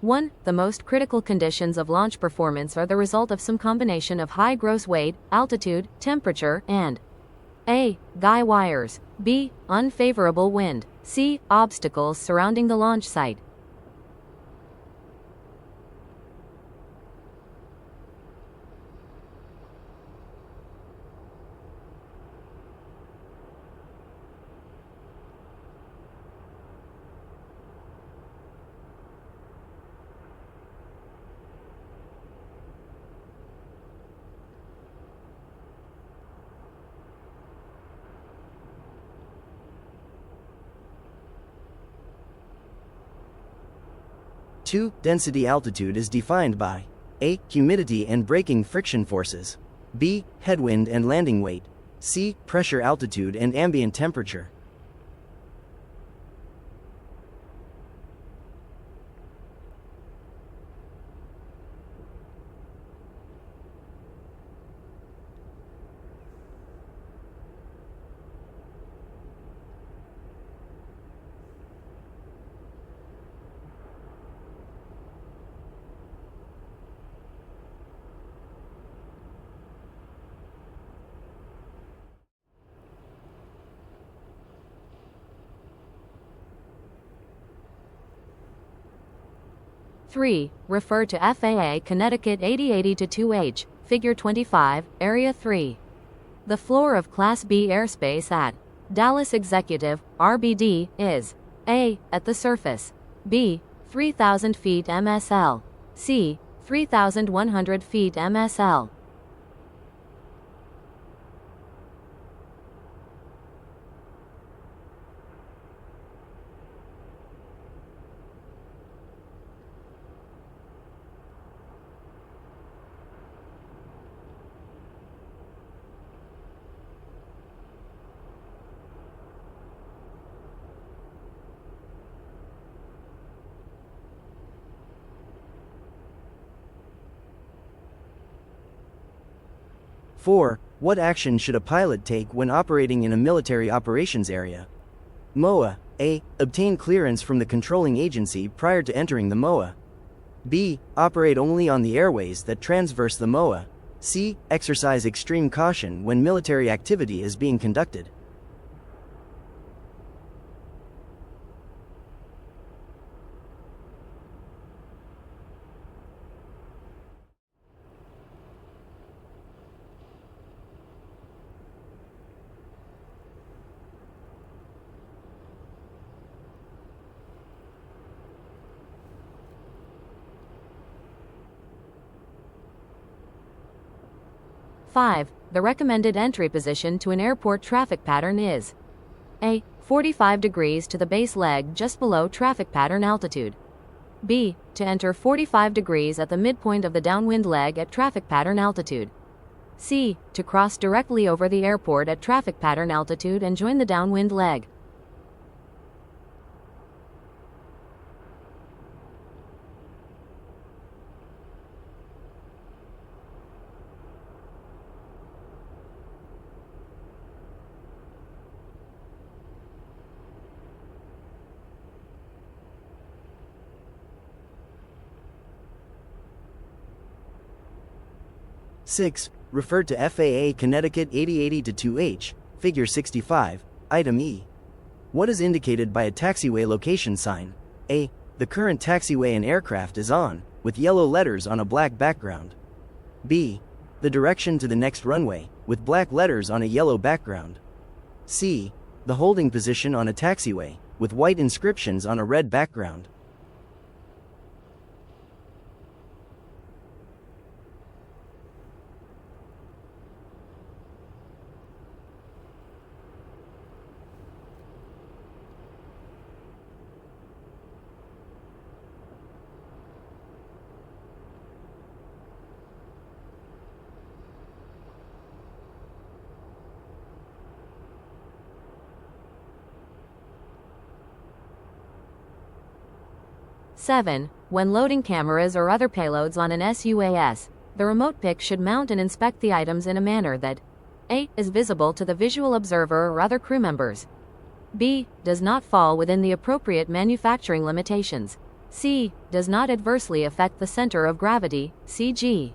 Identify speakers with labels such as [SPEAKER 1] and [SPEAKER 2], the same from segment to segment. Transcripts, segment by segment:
[SPEAKER 1] 1. The most critical conditions of launch performance are the result of some combination of high gross weight, altitude, temperature, and A. Guy wires. B. Unfavorable wind. C. Obstacles surrounding the launch site.
[SPEAKER 2] Two, density altitude is defined by A. Humidity and braking friction forces. B. Headwind and landing weight. C. Pressure altitude and ambient temperature.
[SPEAKER 1] Three. Refer to FAA Connecticut 8080-2H, Figure 25, Area 3. The floor of Class B airspace at Dallas Executive, RBD, is A. At the surface. B. 3,000 feet MSL. C. 3,100 feet MSL.
[SPEAKER 2] Four, what action should a pilot take when operating in a military operations area? MOA. A. Obtain clearance from the controlling agency prior to entering the MOA. B. Operate only on the airways that transverse the MOA. C. Exercise extreme caution when military activity is being conducted.
[SPEAKER 1] Five. The recommended entry position to an airport traffic pattern is A. 45 degrees to the base leg just below traffic pattern altitude. B. To enter 45 degrees at the midpoint of the downwind leg at traffic pattern altitude. C. To cross directly over the airport at traffic pattern altitude and join the downwind leg.
[SPEAKER 2] Six, refer to FAA Connecticut 8080-2H, Figure 65, Item E. What is indicated by a taxiway location sign? A. The current taxiway an aircraft is on, with yellow letters on a black background. B. The direction to the next runway, with black letters on a yellow background. C. The holding position on a taxiway, with white inscriptions on a red background.
[SPEAKER 1] Seven. When loading cameras or other payloads on an SUAS, the remote pick should mount and inspect the items in a manner that A. Is visible to the visual observer or other crew members. B. Does not fall within the appropriate manufacturing limitations. C. Does not adversely affect the center of gravity, CG.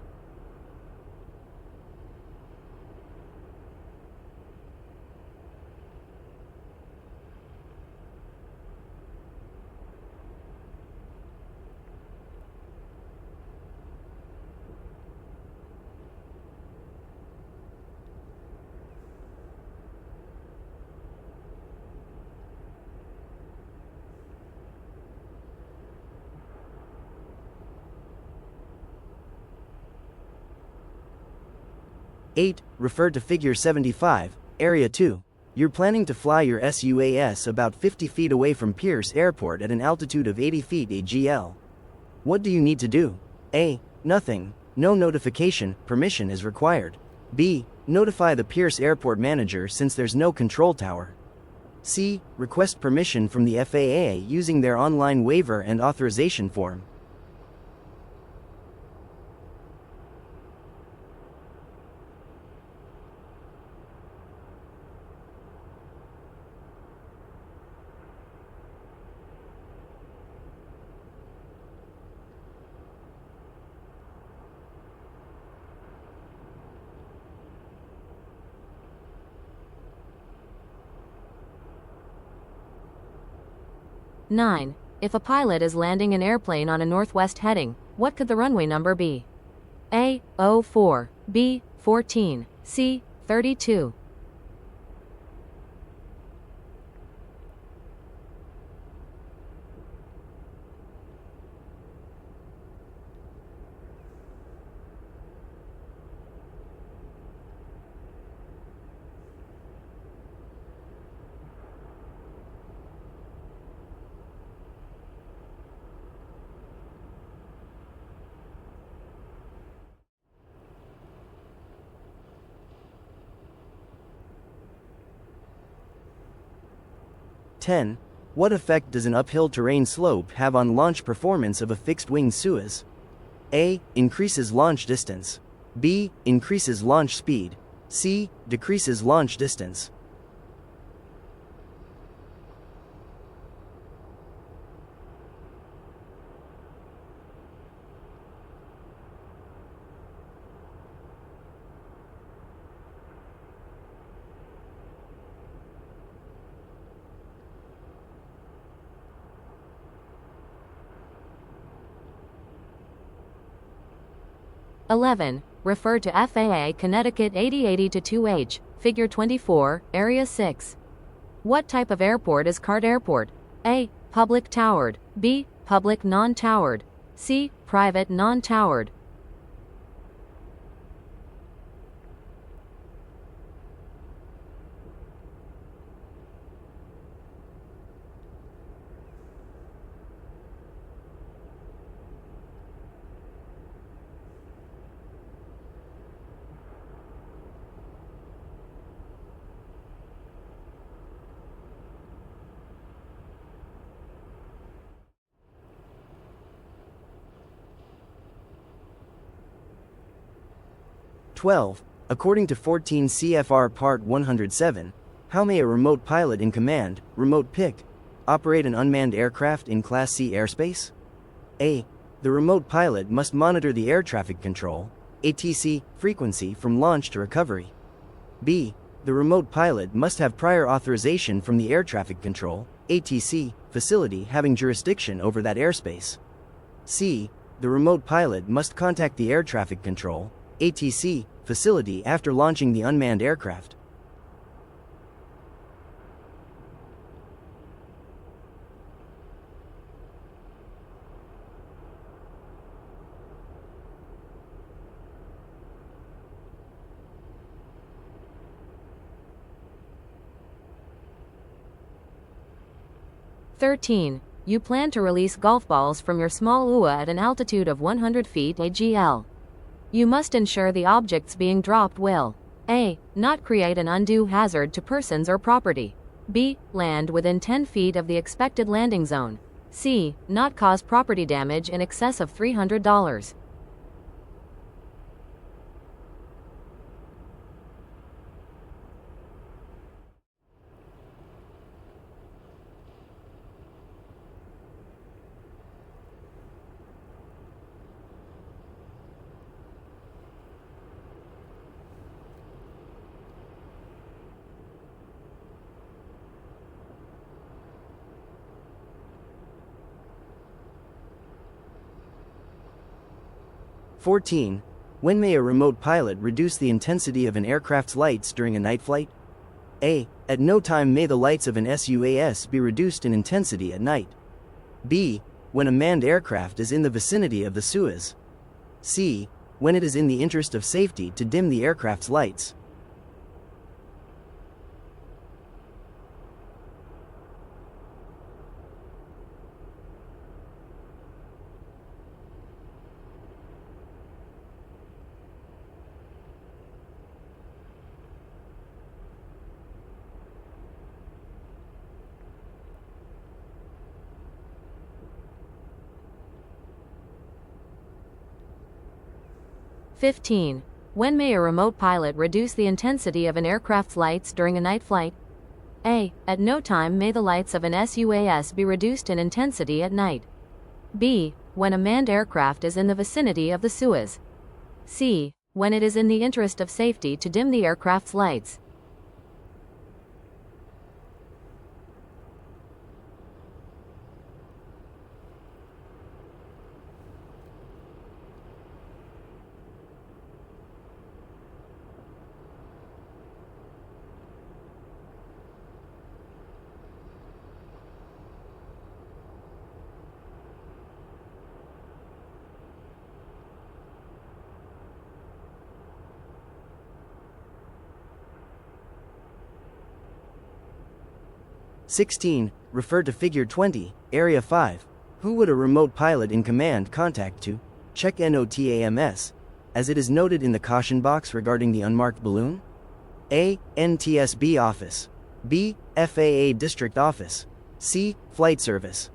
[SPEAKER 2] Eight. Refer to Figure 75, Area 2. You're planning to fly your SUAS about 50 feet away from Pierce Airport at an altitude of 80 feet AGL. What do you need to do? A. Nothing. No notification, permission is required. B. Notify the Pierce Airport manager since there's no control tower. C. Request permission from the FAA using their online waiver and authorization form.
[SPEAKER 1] Nine. If a pilot is landing an airplane on a northwest heading, what could the runway number be? A. 04, B. 14, C. 32.
[SPEAKER 2] Ten. What effect does an uphill terrain slope have on launch performance of a fixed-wing SUAS? A. Increases launch distance. B. Increases launch speed. C. Decreases launch distance.
[SPEAKER 1] Eleven. Refer to FAA Connecticut 8080-2H, Figure 24, Area 6. What type of airport is CART Airport? A. Public towered. B. Public non-towered. C. Private non-towered.
[SPEAKER 2] According to 14 CFR Part 107, how may a remote pilot in command, remote pick, operate an unmanned aircraft in Class C airspace? A. The remote pilot must monitor the air traffic control, ATC, frequency from launch to recovery. B. The remote pilot must have prior authorization from the air traffic control, ATC, facility having jurisdiction over that airspace. C. The remote pilot must contact the air traffic control, ATC, facility after launching the unmanned aircraft.
[SPEAKER 1] You plan to release golf balls from your small UA at an altitude of 100 feet AGL. You must ensure the objects being dropped will A. Not create an undue hazard to persons or property. B. Land within 10 feet of the expected landing zone. C. Not cause property damage in excess of $300.
[SPEAKER 2] 14. When may a remote pilot reduce the intensity of an aircraft's lights during a night flight? A. At no time may the lights of an SUAS be reduced in intensity at night. B. When a manned aircraft is in the vicinity of the SUAS. C. When it is in the interest of safety to dim the aircraft's lights.
[SPEAKER 1] "15. When may a remote pilot reduce the intensity of an aircraft's lights during a night flight? A. At no time may the lights of an SUAS be reduced in intensity at night. B. When a manned aircraft is in the vicinity of the SUAS. C. When it is in the interest of safety to dim the aircraft's lights.
[SPEAKER 2] "16. Refer to Figure 20, Area 5. Who would a remote pilot in command contact to check NOTAMS, as it is noted in the caution box regarding the unmarked balloon? A. NTSB Office. B. FAA District Office. C. Flight Service.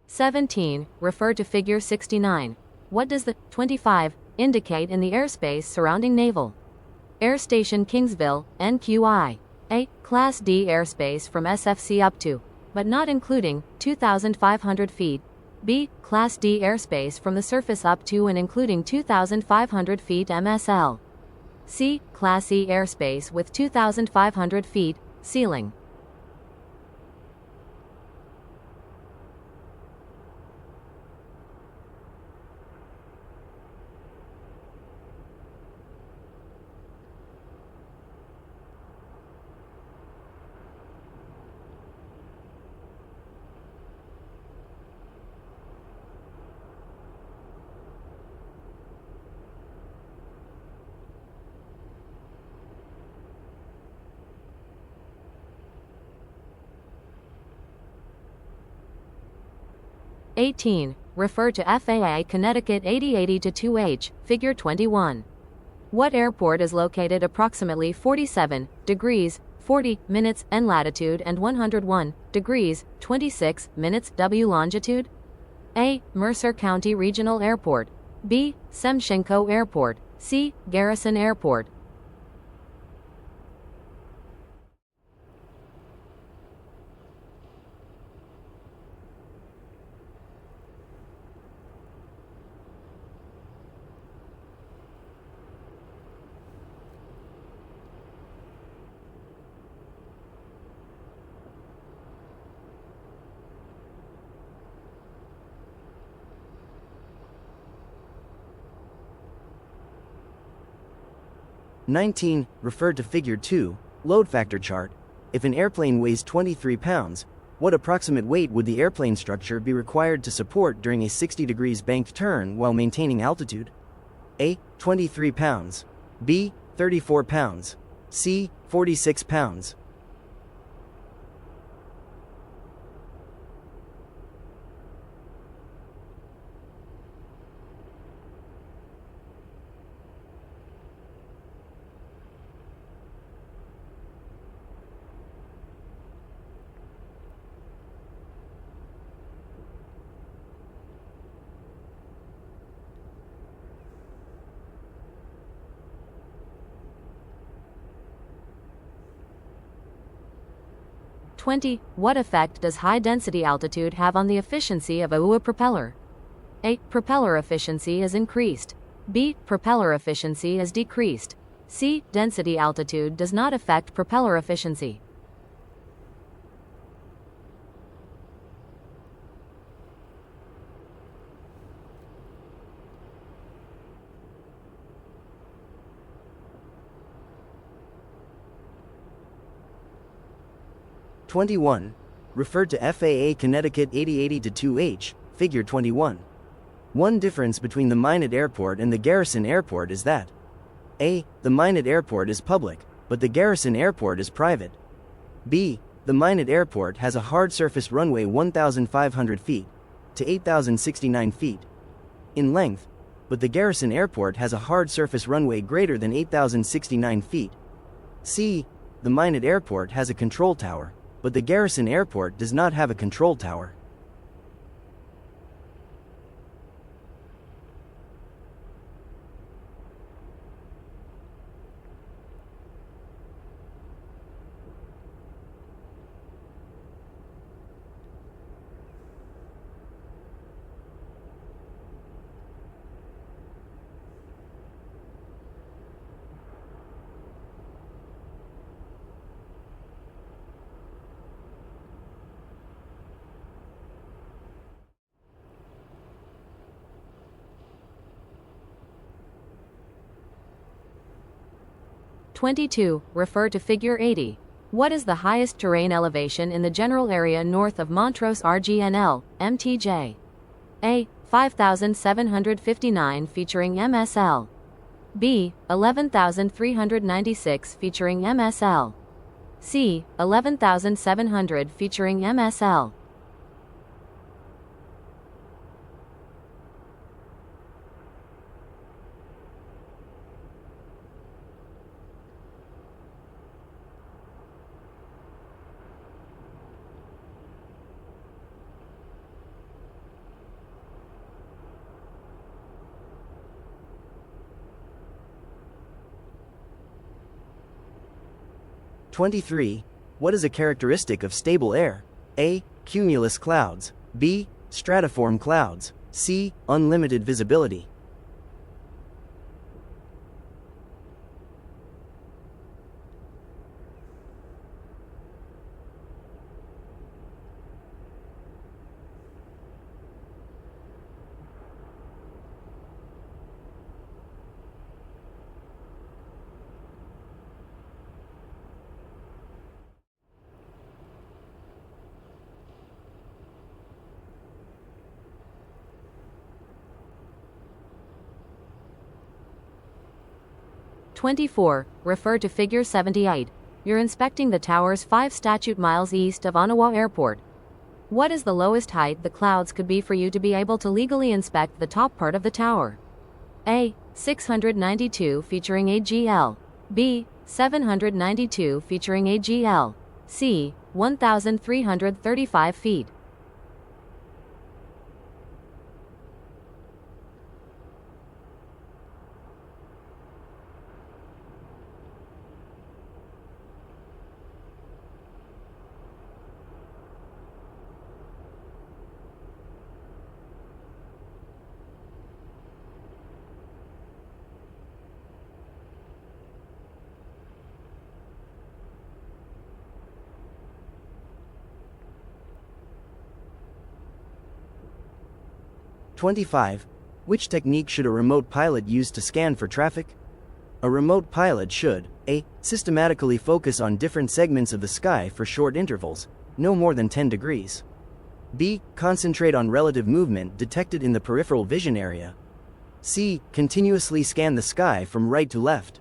[SPEAKER 1] "17. Refer to Figure 69. What does the 25 indicate in the airspace surrounding Naval Air Station Kingsville, NQI? A. Class D airspace from SFC up to, but not including, 2,500 feet. B. Class D airspace from the surface up to and including 2,500 feet MSL. C. Class E airspace with 2,500 feet ceiling. "18. Refer to FAA Connecticut 8080-2H, Figure 21. What airport is located approximately 47 degrees 40 minutes N latitude and 101 degrees 26 minutes W longitude? A. Mercer County Regional Airport. B. Semchenko Airport. C. Garrison Airport.
[SPEAKER 2] "19. Refer to Figure 2, Load Factor Chart. If an airplane weighs 23 pounds, what approximate weight would the airplane structure be required to support during a 60 degrees banked turn while maintaining altitude? A. 23 pounds. B. 34 pounds. C. 46 pounds.
[SPEAKER 1] 20. What effect does high-density altitude have on the efficiency of a propeller? A. Propeller efficiency is increased. B. Propeller efficiency is decreased. C. Density altitude does not affect propeller efficiency.
[SPEAKER 2] (21) Refer to FAA Connecticut 8080-2H, Figure 21. One difference between the Minot Airport and the Garrison Airport is that A. The Minot Airport is public, but the Garrison Airport is private. B. The Minot Airport has a hard surface runway 1,500 feet to 8,069 feet in length, but the Garrison Airport has a hard surface runway greater than 8,069 feet. C. The Minot Airport has a control tower, but the Garrison Airport does not have a control tower.
[SPEAKER 1] (22) Refer to Figure 80. What is the highest terrain elevation in the general area north of Montrose RGNL, MTJ? A. 5,759 featuring MSL. B. 11,396 featuring MSL. C. 11,700 featuring MSL.
[SPEAKER 2] (23) What is a characteristic of stable air? A. Cumulus clouds. B. Stratiform clouds. C. Unlimited visibility.
[SPEAKER 1] (24) Refer to Figure 78. You're inspecting the towers 5 statute miles east of Ottawa Airport. What is the lowest height the clouds could be for you to be able to legally inspect the top part of the tower? A. 692 featuring AGL. B. 792 featuring AGL. C. 1,335 feet.
[SPEAKER 2] (25) Which technique should a remote pilot use to scan for traffic? A remote pilot should A. Systematically focus on different segments of the sky for short intervals, no more than 10 degrees. B. Concentrate on relative movement detected in the peripheral vision area. C. Continuously scan the sky from right to left.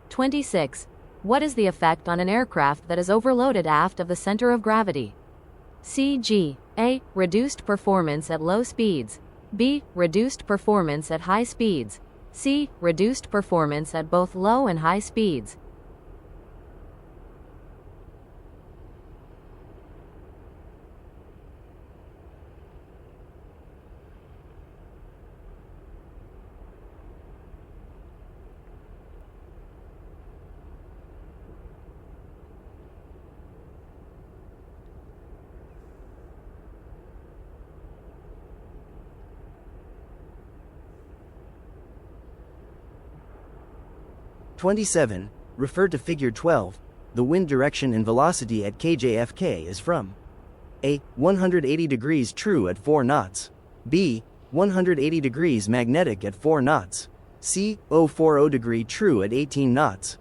[SPEAKER 1] (26) What is the effect on an aircraft that is overloaded aft of the center of gravity? C.G. A. Reduced performance at low speeds. B. Reduced performance at high speeds. C. Reduced performance at both low and high speeds.
[SPEAKER 2] (27) Refer to Figure 12. The wind direction and velocity at KJFK is from A. 180 degrees true at 4 knots. B. 180 degrees magnetic at 4 knots. C. 040 degree true at 18 knots.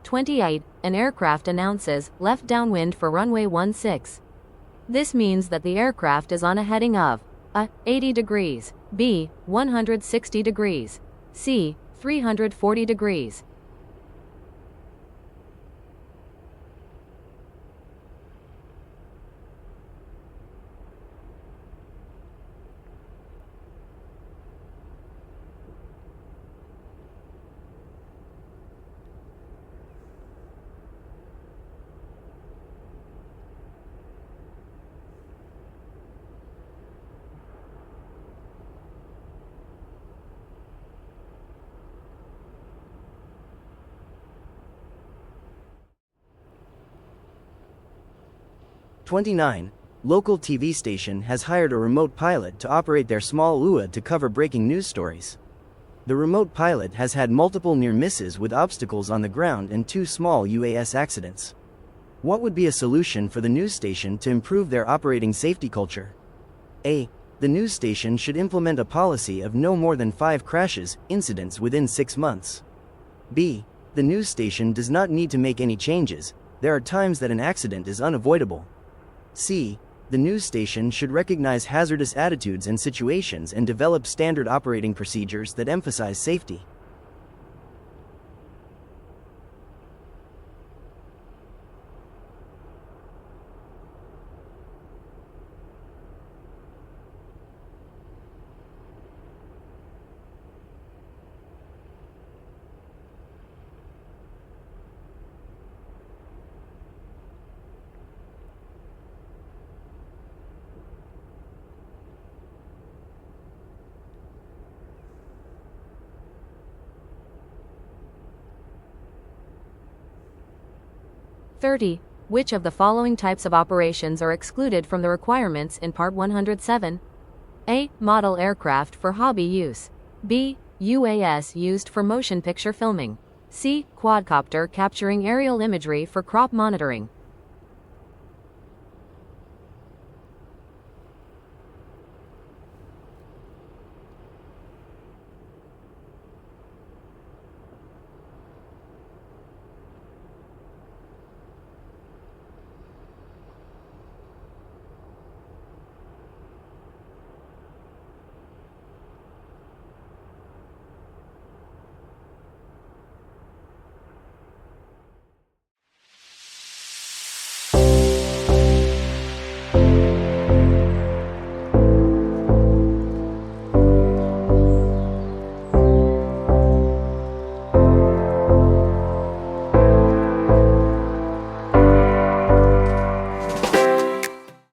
[SPEAKER 1] (28) An aircraft announces left downwind for runway 16. This means that the aircraft is on a heading of A. 80 degrees, B. 160 degrees, C. 340 degrees.
[SPEAKER 2] (29) Local TV station has hired a remote pilot to operate their small UA to cover breaking news stories. The remote pilot has had multiple near misses with obstacles on the ground and 2 small UAS accidents. What would be a solution for the news station to improve their operating safety culture? A. The news station should implement a policy of no more than 5 crashes, incidents within 6 months. B. The news station does not need to make any changes. There are times that an accident is unavoidable. C. The news station should recognize hazardous attitudes and situations and develop standard operating procedures that emphasize safety.
[SPEAKER 1] (30) Which of the following types of operations are excluded from the requirements in Part 107? A. Model aircraft for hobby use. B. UAS used for motion picture filming. C. Quadcopter capturing aerial imagery for crop monitoring.